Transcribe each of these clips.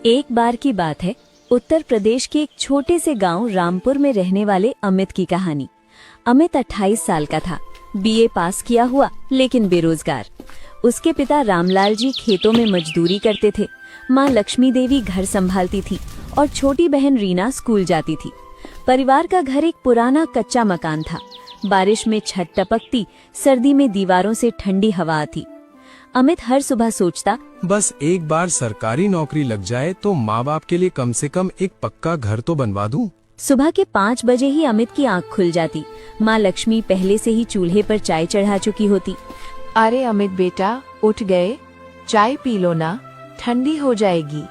एक बार की बात है, उत्तर प्रदेश के एक छोटे से गांव रामपुर में रहने वाले अमित की कहानी। अमित 28 साल का था, बीए पास किया हुआ लेकिन बेरोजगार। उसके पिता रामलाल जी खेतों में मजदूरी करते थे, माँ लक्ष्मी देवी घर संभालती थी और छोटी बहन रीना स्कूल जाती थी। परिवार का घर एक पुराना कच्चा मकान था। बारिश में छत टपकती, सर्दी में दीवारों से ठंडी हवा आती। अमित हर सुबह सोचता, बस एक बार सरकारी नौकरी लग जाए तो माँ बाप के लिए कम से कम एक पक्का घर तो बनवा दूं। सुबह के 5 बजे ही अमित की आंख खुल जाती। माँ लक्ष्मी पहले से ही चूल्हे पर चाय चढ़ा चुकी होती। अरे अमित बेटा, उठ गए? चाय पी लो ना, ठंडी हो जाएगी।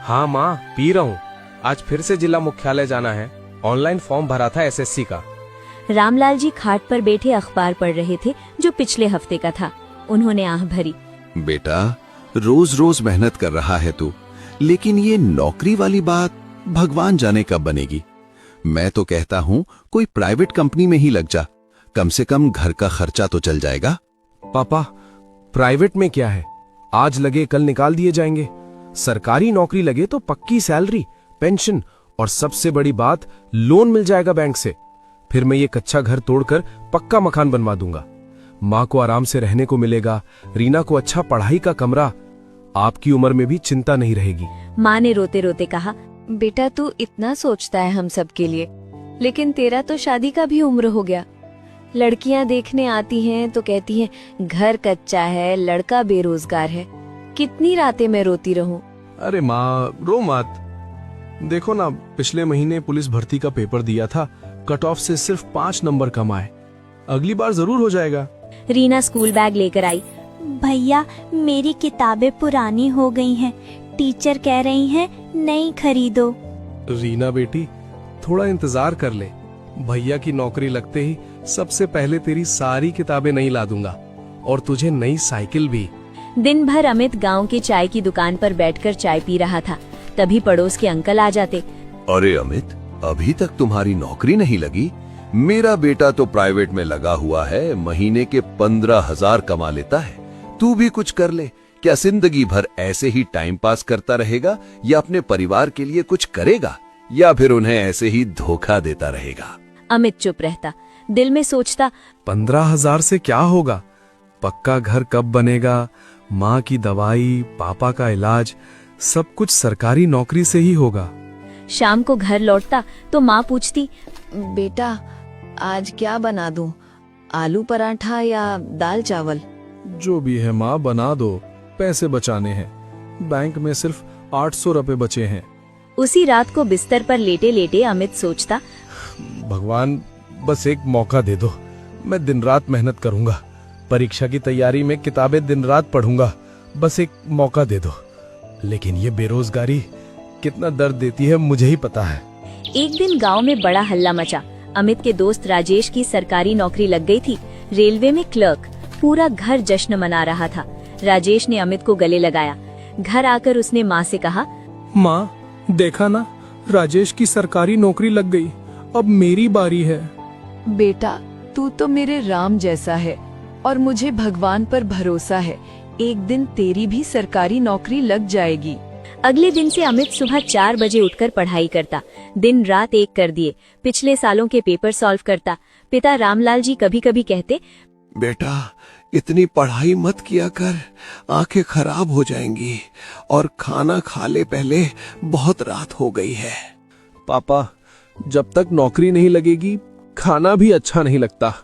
हाँ माँ, पी रहा हूँ। आज फिर से जिला मुख्यालय जाना है। ऑनलाइन फॉर्म भरा था एसएससी का। रामलाल जी खाट पर बैठे अखबार पढ़ रहे थे जो पिछले हफ्ते का था। उन्होंने आह भरी। बेटा, रोज रोज मेहनत कर रहा है तू, लेकिन ये नौकरी वाली बात भगवान जाने कब बनेगी। मैं तो कहता हूँ कोई प्राइवेट कंपनी में ही लग जा, कम से कम घर का खर्चा तो चल जाएगा। पापा, प्राइवेट में क्या है, आज लगे कल निकाल दिए जाएंगे। सरकारी नौकरी लगे तो पक्की सैलरी, पेंशन और सबसे बड़ी बात लोन मिल जाएगा बैंक से। फिर मैं ये कच्चा घर तोड़कर पक्का मकान बनवा दूंगा। माँ को आराम से रहने को मिलेगा, रीना को अच्छा पढ़ाई का कमरा। आपकी उम्र में भी चिंता नहीं रहेगी। माँ ने रोते रोते कहा, बेटा तू इतना सोचता है हम सब के लिए, लेकिन तेरा तो शादी का भी उम्र हो गया। लड़कियां देखने आती हैं तो कहती हैं घर कच्चा है, लड़का बेरोजगार है। कितनी रातें मैं रोती रहूं। अरे माँ, रो मत। देखो ना, पिछले महीने पुलिस भर्ती का पेपर दिया था, कट ऑफ से सिर्फ 5 नंबर कम आए। अगली बार जरूर हो जाएगा। रीना स्कूल बैग लेकर आई। भैया, मेरी किताबें पुरानी हो गई हैं, टीचर कह रही हैं नई खरीदो। रीना बेटी, थोड़ा इंतजार कर ले। भैया की नौकरी लगते ही सबसे पहले तेरी सारी किताबें नई ला दूंगा और तुझे नई साइकिल भी। दिन भर अमित गांव की चाय की दुकान पर बैठकर चाय पी रहा था। तभी पड़ोस के अंकल आ जाते। अरे अमित, अभी तक तुम्हारी नौकरी नहीं लगी? मेरा बेटा तो प्राइवेट में लगा हुआ है, महीने के 15,000 कमा लेता है। तू भी कुछ कर ले। क्या जिंदगी भर ऐसे ही टाइम पास करता रहेगा, या अपने परिवार के लिए कुछ करेगा, या फिर उन्हें ऐसे ही धोखा देता रहेगा? अमित चुप रहता, दिल में सोचता, 15,000 से क्या होगा? पक्का घर कब बनेगा? माँ की दवाई, पापा का इलाज, सब कुछ सरकारी नौकरी से ही होगा। शाम को घर लौटता तो माँ पूछती, बेटा आज क्या बना दूं? आलू पराठा या दाल चावल? जो भी है माँ, बना दो, पैसे बचाने हैं। बैंक में सिर्फ 800 रुपए बचे हैं। उसी रात को बिस्तर पर लेटे लेटे अमित सोचता, भगवान बस एक मौका दे दो। मैं दिन रात मेहनत करूंगा, परीक्षा की तैयारी में किताबें दिन रात पढ़ूंगा। बस एक मौका दे दो। लेकिन ये बेरोजगारी कितना दर्द देती है मुझे ही पता है। एक दिन गांव में बड़ा हल्ला मचा। अमित के दोस्त राजेश की सरकारी नौकरी लग गई थी, रेलवे में क्लर्क। पूरा घर जश्न मना रहा था। राजेश ने अमित को गले लगाया। घर आकर उसने माँ से कहा, माँ, देखा ना, राजेश की सरकारी नौकरी लग गई, अब मेरी बारी है। बेटा, तू तो मेरे राम जैसा है और मुझे भगवान पर भरोसा है। एक दिन तेरी भी सरकारी नौकरी लग जाएगी। अगले दिन से अमित सुबह 4 बजे उठकर पढ़ाई करता। दिन रात एक कर दिए। पिछले सालों के पेपर सॉल्व करता। पिता रामलाल जी कभी कभी कहते, बेटा, इतनी पढ़ाई मत किया कर, आंखें खराब हो जाएंगी, और खाना खा ले पहले, बहुत रात हो गई है। पापा, जब तक नौकरी नहीं लगेगी खाना भी अच्छा नहीं लगता।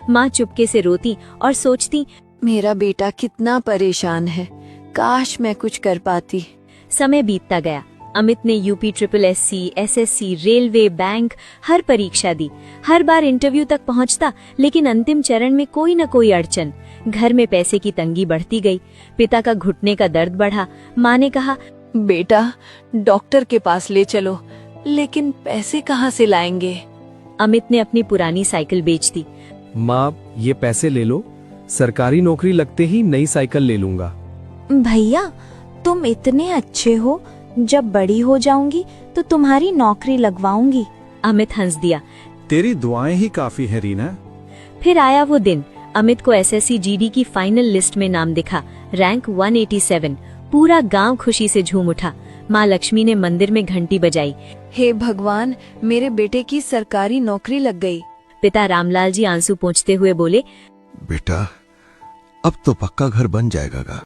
माँ चुपके से रोती और सोचती, मेरा बेटा कितना परेशान है, काश मैं कुछ कर पाती। समय बीतता गया। अमित ने UP SSSC, SSC, railway, bank हर परीक्षा दी। हर बार इंटरव्यू तक पहुंचता, लेकिन अंतिम चरण में कोई न कोई अड़चन। घर में पैसे की तंगी बढ़ती गई। पिता का घुटने का दर्द बढ़ा। माँ ने कहा, बेटा डॉक्टर के पास ले चलो, लेकिन पैसे कहाँ से लाएंगे? अमित ने अपनी पुरानी साइकिल बेच दी। माँ, ये पैसे ले लो, सरकारी नौकरी लगते ही नई साइकिल ले लूंगा। भैया, तुम इतने अच्छे हो, जब बड़ी हो जाऊंगी तो तुम्हारी नौकरी लगवाऊंगी। अमित हंस दिया। तेरी दुआएं ही काफी है रीना। फिर आया वो दिन। अमित को SSC GD की फाइनल लिस्ट में नाम दिखा। रैंक 187। पूरा गांव खुशी से झूम उठा। माँ लक्ष्मी ने मंदिर में घंटी बजाई। हे भगवान, मेरे बेटे की सरकारी नौकरी लग गई। पिता रामलाल जी आंसू पोंछते हुए बोले, बेटा अब तो पक्का घर बन जाएगा।